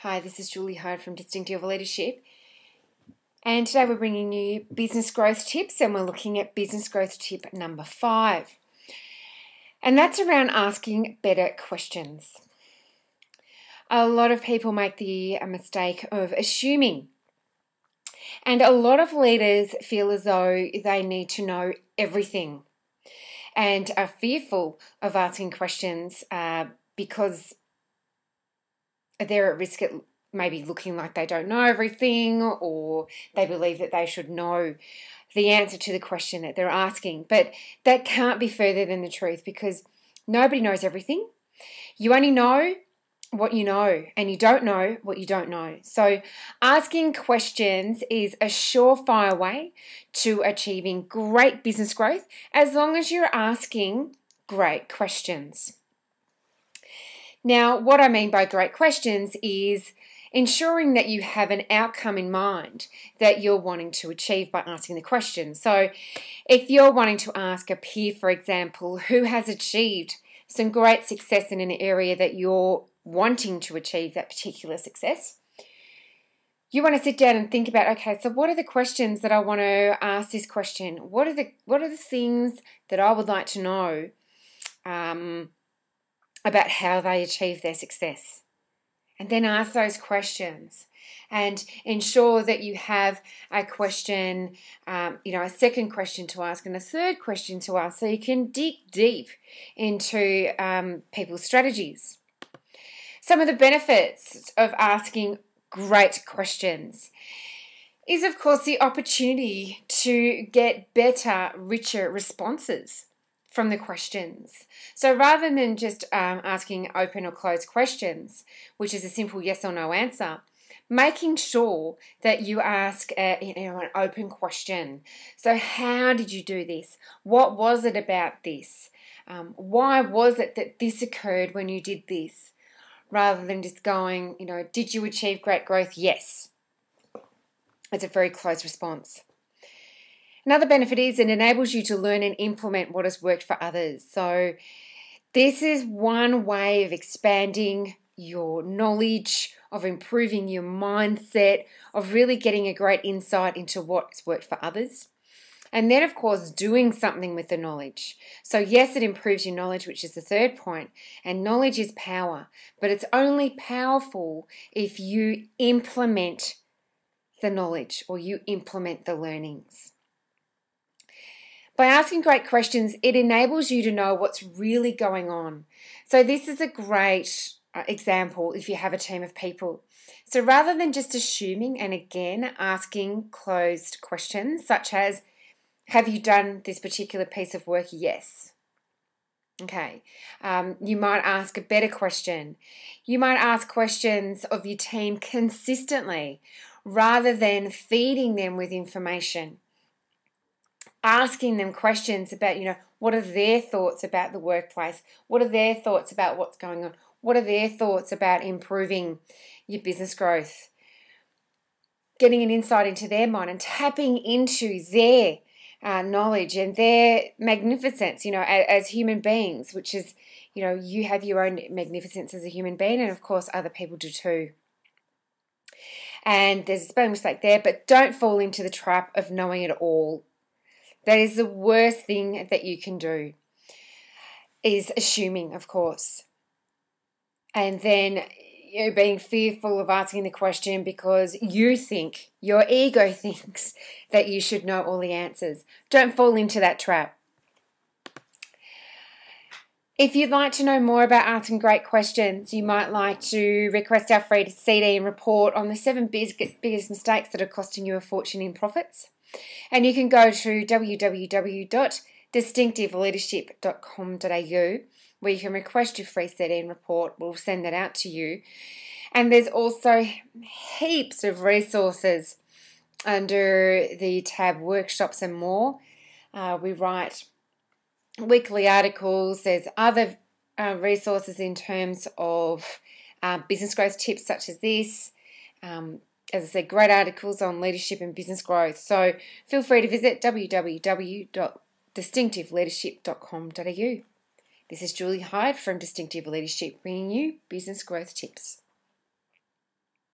Hi, this is Julie Hyde from Distinctive Leadership, and today we're bringing you business growth tips, and we're looking at business growth tip number 5, and that's around asking better questions. A lot of people make the mistake of assuming, and a lot of leaders feel as though they need to know everything and are fearful of asking questions because they're at risk at maybe looking like they don't know everything, or they believe that they should know the answer to the question that they're asking. But that can't be further than the truth, because nobody knows everything. You only know what you know, and you don't know what you don't know. So asking questions is a surefire way to achieving great business growth, as long as you're asking great questions. Now, what I mean by great questions is ensuring that you have an outcome in mind that you're wanting to achieve by asking the question. So if you're wanting to ask a peer, for example, who has achieved some great success in an area that you're wanting to achieve that particular success, you want to sit down and think about, okay, so what are the questions that I want to ask this question? What are the things that I would like to know about how they achieve their success? And then ask those questions and ensure that you have a question, a second question to ask and a third question to ask, so you can dig deep into people's strategies. Some of the benefits of asking great questions is, of course, the opportunity to get better, richer responses from the questions. So rather than just asking open or closed questions, which is a simple yes or no answer, making sure that you ask an open question. So how did you do this? What was it about this? Why was it that this occurred when you did this? Rather than just going, did you achieve great growth? Yes. It's a very closed response. Another benefit is it enables you to learn and implement what has worked for others. So this is one way of expanding your knowledge, of improving your mindset, of really getting a great insight into what's worked for others. And then, of course, doing something with the knowledge. So yes, it improves your knowledge, which is the third point. And knowledge is power, but it's only powerful if you implement the knowledge or you implement the learnings. By asking great questions, it enables you to know what's really going on. So this is a great example if you have a team of people. So rather than just assuming and again asking closed questions such as, have you done this particular piece of work? Yes. Okay. You might ask a better question. You might ask questions of your team consistently rather than feeding them with information. Asking them questions about, what are their thoughts about the workplace? What are their thoughts about what's going on? What are their thoughts about improving your business growth? Getting an insight into their mind and tapping into their knowledge and their magnificence, as human beings, which is, you have your own magnificence as a human being, and of course other people do too. And there's a spelling mistake there, but don't fall into the trap of knowing it all. That is the worst thing that you can do, is assuming, of course. And then being fearful of asking the question because you think, your ego thinks that you should know all the answers. Don't fall into that trap. If you'd like to know more about asking great questions, you might like to request our free CD and report on the 7 biggest mistakes that are costing you a fortune in profits. And you can go to www.distinctiveleadership.com.au, where you can request your free CD and report. We'll send that out to you. And there's also heaps of resources under the tab Workshops and More. We write weekly articles. There's other resources in terms of business growth tips such as this. As I said, great articles on leadership and business growth. So feel free to visit www.distinctiveleadership.com.au. This is Julie Hyde from Distinctive Leadership, bringing you business growth tips.